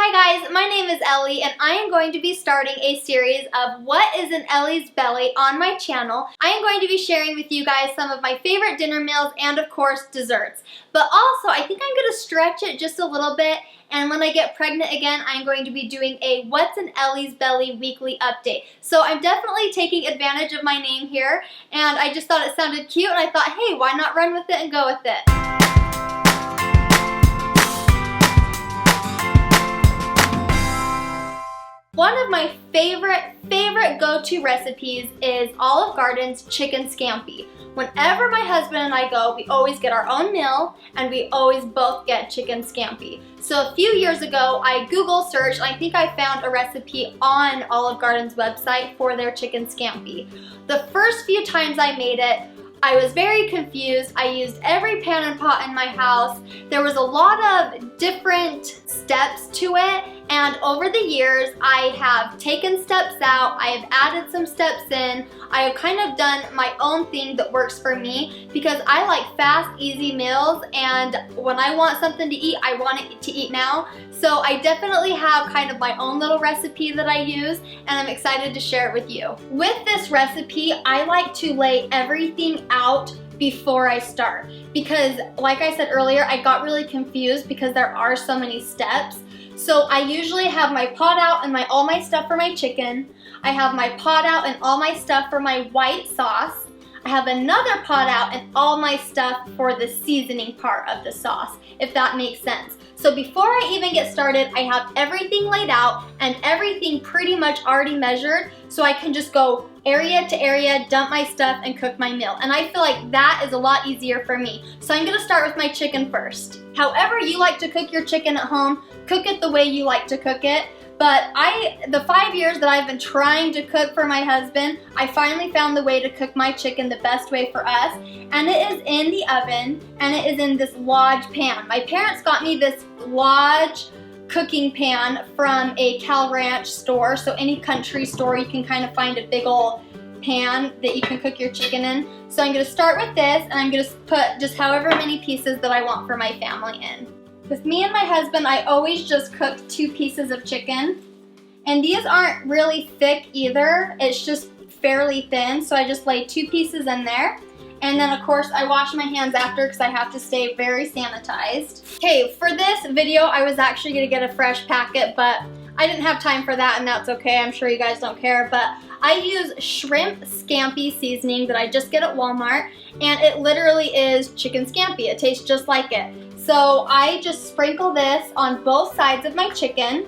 Hi guys, my name is Ellie and I am going to be starting a series of What is in Ellie's Belly on my channel. I am going to be sharing with you guys some of my favorite dinner meals and of course desserts. But also I think I'm going to stretch it just a little bit, and when I get pregnant again I'm going to be doing a What's in Ellie's Belly weekly update. So I'm definitely taking advantage of my name here, and I just thought it sounded cute and I thought, hey, why not run with it and go with it. One of my favorite go-to recipes is Olive Garden's chicken scampi. Whenever my husband and I go, we always get our own meal and we always both get chicken scampi. So a few years ago, I Google searched and I think I found a recipe on Olive Garden's website for their chicken scampi. The first few times I made it, I was very confused. I used every pan and pot in my house. There was a lot of different steps to it, and over the years I have taken steps out, I have added some steps in, I have kind of done my own thing that works for me because I like fast, easy meals, and when I want something to eat, I want it to eat now. So I definitely have kind of my own little recipe that I use, and I'm excited to share it with you. With this recipe, I like to lay everything out before I start because, like I said earlier, I got really confused because there are so many steps. So I usually have my pot out and all my stuff for my chicken. I have my pot out and all my stuff for my white sauce. I have another pot out and all my stuff for the seasoning part of the sauce, if that makes sense. So before I even get started, I have everything laid out and everything pretty much already measured, so I can just go area to area, dump my stuff, and cook my meal. And I feel like that is a lot easier for me. So I'm gonna start with my chicken first. However you like to cook your chicken at home, cook it the way you like to cook it. But the 5 years that I've been trying to cook for my husband, I finally found the way to cook my chicken the best way for us. And it is in the oven, and it is in this Lodge pan. My parents got me this Lodge cooking pan from a Cal Ranch store. So any country store, you can kind of find a big old pan that you can cook your chicken in. So I'm gonna start with this, and I'm gonna put just however many pieces that I want for my family in. With me and my husband, I always just cook 2 pieces of chicken. And these aren't really thick either. It's just fairly thin, so I just lay 2 pieces in there. And then of course I wash my hands after because I have to stay very sanitized. Okay, for this video I was actually gonna get a fresh packet, but I didn't have time for that, and that's okay. I'm sure you guys don't care, but I use shrimp scampi seasoning that I just get at Walmart, and it literally is chicken scampi. It tastes just like it. So I just sprinkle this on both sides of my chicken.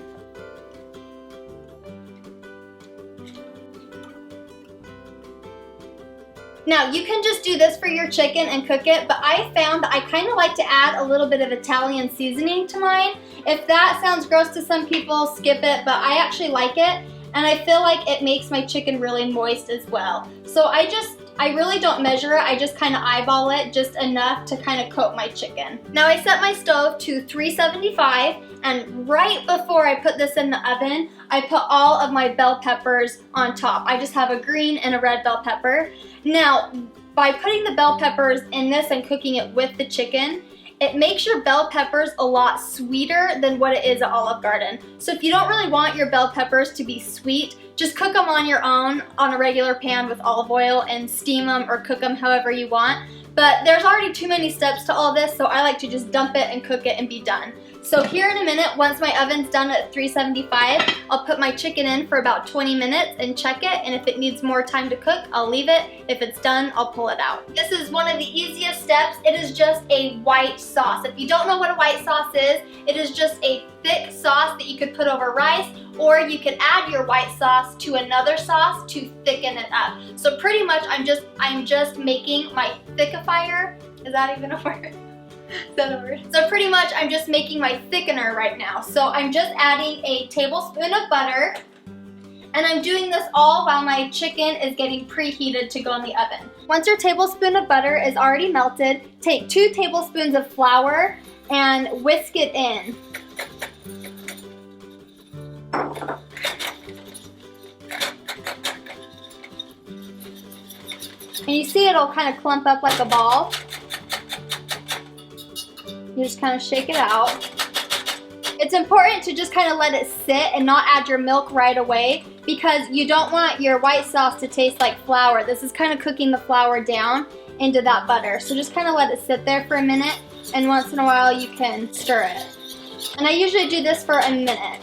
Now you can just do this for your chicken and cook it, but I found that I kind of like to add a little bit of Italian seasoning to mine. If that sounds gross to some people, skip it, but I actually like it, and I feel like it makes my chicken really moist as well. So I really don't measure it, I just kind of eyeball it just enough to kind of coat my chicken. Now I set my stove to 375, and right before I put this in the oven, I put all of my bell peppers on top. I just have a green and a red bell pepper. Now, by putting the bell peppers in this and cooking it with the chicken, it makes your bell peppers a lot sweeter than what it is at Olive Garden. So if you don't really want your bell peppers to be sweet, just cook them on your own on a regular pan with olive oil and steam them or cook them however you want. But there's already too many steps to all this, so I like to just dump it and cook it and be done. So here in a minute, once my oven's done at 375, I'll put my chicken in for about 20 minutes and check it, and if it needs more time to cook, I'll leave it. If it's done, I'll pull it out. This is one of the easiest steps. It is just a white sauce. If you don't know what a white sauce is, it is just a thick sauce that you could put over rice, or you could add your white sauce to another sauce to thicken it up. So pretty much I'm just making my thickifier. Is that even a word? Is that a word? So pretty much I'm just making my thickener right now. So I'm just adding a tablespoon of butter, and I'm doing this all while my chicken is getting preheated to go in the oven. Once your tablespoon of butter is already melted, take 2 tablespoons of flour and whisk it in. And you see it'll kind of clump up like a ball. You just kind of shake it out. It's important to just kind of let it sit and not add your milk right away because you don't want your white sauce to taste like flour. This is kind of cooking the flour down into that butter. So just kind of let it sit there for a minute, and once in a while you can stir it. And I usually do this for a minute.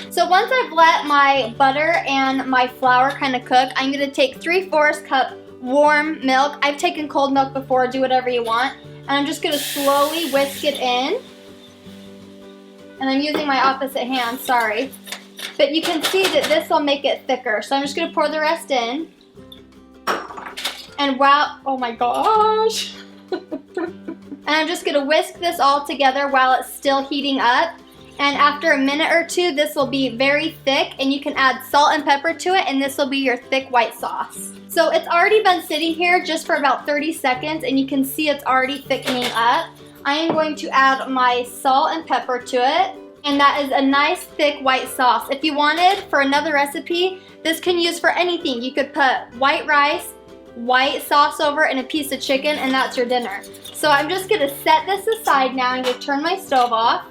So once I've let my butter and my flour kind of cook, I'm going to take 3/4 cup warm milk. I've taken cold milk before, do whatever you want. And I'm just going to slowly whisk it in. And I'm using my opposite hand, sorry. But you can see that this will make it thicker. So I'm just going to pour the rest in. And wow, oh my gosh. And I'm just going to whisk this all together while it's still heating up. And after a minute or two, this will be very thick, and you can add salt and pepper to it, and this will be your thick white sauce. So it's already been sitting here just for about 30 seconds, and you can see it's already thickening up. I am going to add my salt and pepper to it, and that is a nice thick white sauce. If you wanted for another recipe, this can use for anything. You could put white rice, white sauce over, and a piece of chicken, and that's your dinner. So I'm just gonna set this aside now. I'm gonna turn my stove off.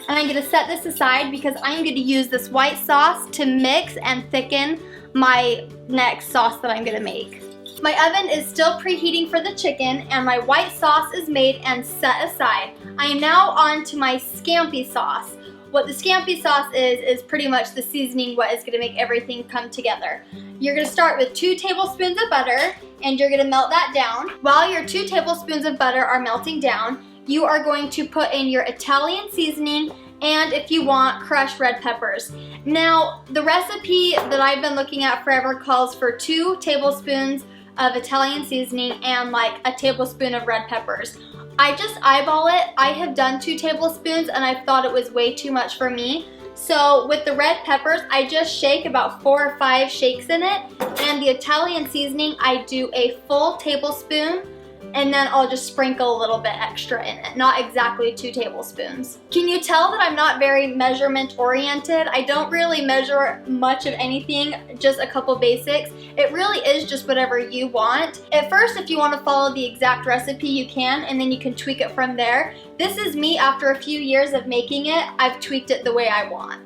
And I'm going to set this aside because I'm going to use this white sauce to mix and thicken my next sauce that I'm going to make. My oven is still preheating for the chicken, and my white sauce is made and set aside. I am now on to my Scampi sauce. What the Scampi sauce is pretty much the seasoning, what is going to make everything come together. You're going to start with 2 tablespoons of butter, and you're going to melt that down. While your 2 tablespoons of butter are melting down, you are going to put in your Italian seasoning, and if you want, crushed red peppers. Now, the recipe that I've been looking at forever calls for 2 tablespoons of Italian seasoning and like a tablespoon of red peppers. I just eyeball it. I have done 2 tablespoons and I thought it was way too much for me. So with the red peppers, I just shake about 4 or 5 shakes in it, and the Italian seasoning, I do a full tablespoon, and then I'll just sprinkle a little bit extra in it, not exactly 2 tablespoons. Can you tell that I'm not very measurement oriented? I don't really measure much of anything, just a couple basics. It really is just whatever you want. At first, if you want to follow the exact recipe, you can, and then you can tweak it from there. This is me after a few years of making it. I've tweaked it the way I want.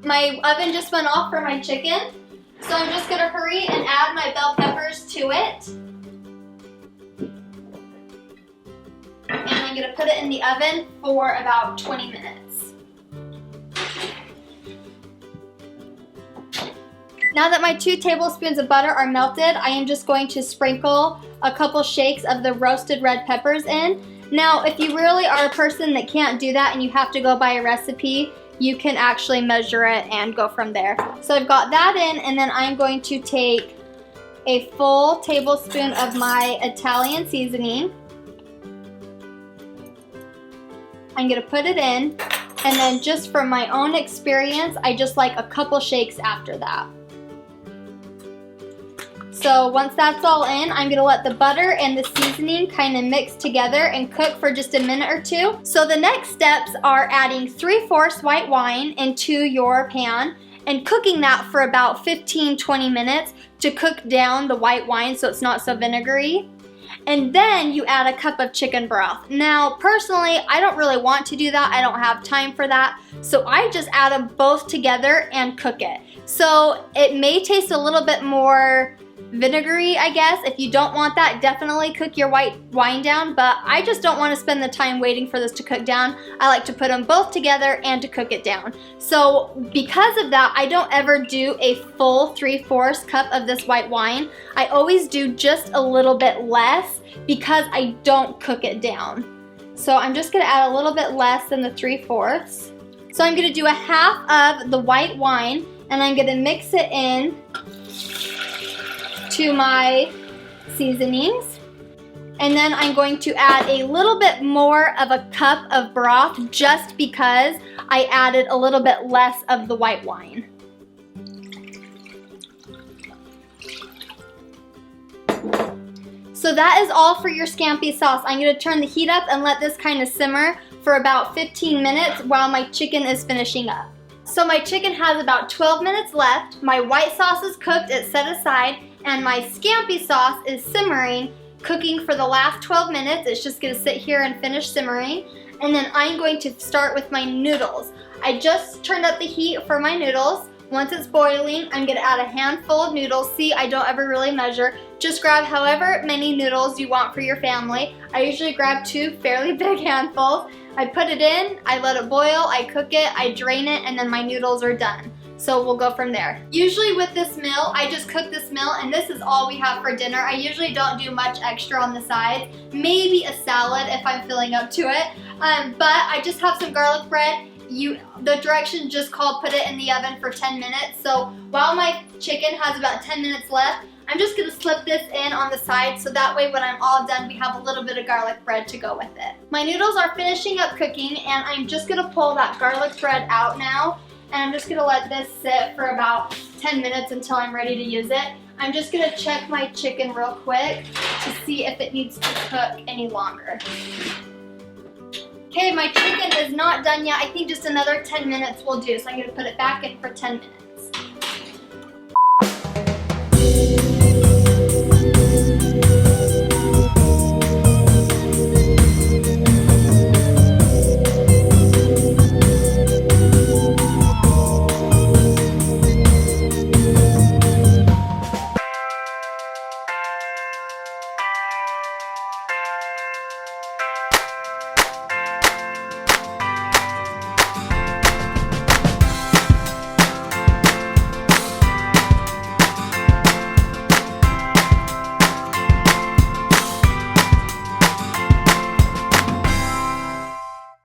My oven just went off for my chicken. So I'm just going to hurry and add my bell peppers to it. And I'm going to put it in the oven for about 20 minutes. Now that my 2 tablespoons of butter are melted, I am just going to sprinkle a couple shakes of the roasted red peppers in. Now, if you really are a person that can't do that and you have to go by a recipe, you can actually measure it and go from there. So I've got that in, and then I'm going to take a full tablespoon of my Italian seasoning. I'm gonna put it in, and then just from my own experience, I just like a couple shakes after that. So once that's all in, I'm gonna let the butter and the seasoning kind of mix together and cook for just a minute or 2. So the next steps are adding 3/4 white wine into your pan and cooking that for about 15-20 minutes to cook down the white wine so it's not so vinegary. And then you add a cup of chicken broth. Now, personally, I don't really want to do that. I don't have time for that. So I just add them both together and cook it. So it may taste a little bit more vinegary, I guess. If you don't want that, definitely cook your white wine down, but I just don't want to spend the time waiting for this to cook down. I like to put them both together and to cook it down. So because of that, I don't ever do a full 3/4 cup of this white wine. I always do just a little bit less because I don't cook it down. So I'm just gonna add a little bit less than the 3/4. So I'm gonna do a half of the white wine, and I'm gonna mix it in to my seasonings. And then I'm going to add a little bit more of a cup of broth just because I added a little bit less of the white wine. So that is all for your Scampi sauce. I'm going to turn the heat up and let this kind of simmer for about 15 minutes while my chicken is finishing up. So my chicken has about 12 minutes left. My white sauce is cooked, it's set aside, and my Scampi sauce is simmering cooking for the last 12 minutes. It's just gonna sit here and finish simmering. And then I'm going to start with my noodles. I just turned up the heat for my noodles. Once it's boiling, I'm gonna add a handful of noodles. See, I don't ever really measure. Just grab however many noodles you want for your family. I usually grab 2 fairly big handfuls. I put it in, I let it boil, I cook it, I drain it, and then my noodles are done. So we'll go from there. Usually with this meal, I just cook this meal and this is all we have for dinner. I usually don't do much extra on the sides. Maybe a salad if I'm feeling up to it. But I just have some garlic bread. The directions just called put it in the oven for 10 minutes. So while my chicken has about 10 minutes left, I'm just gonna slip this in on the side so that way when I'm all done, we have a little bit of garlic bread to go with it. My noodles are finishing up cooking and I'm just gonna pull that garlic bread out now. And I'm just gonna let this sit for about 10 minutes until I'm ready to use it. I'm just gonna check my chicken real quick to see if it needs to cook any longer. Okay, my chicken is not done yet. I think just another 10 minutes will do, so I'm gonna put it back in for 10 minutes.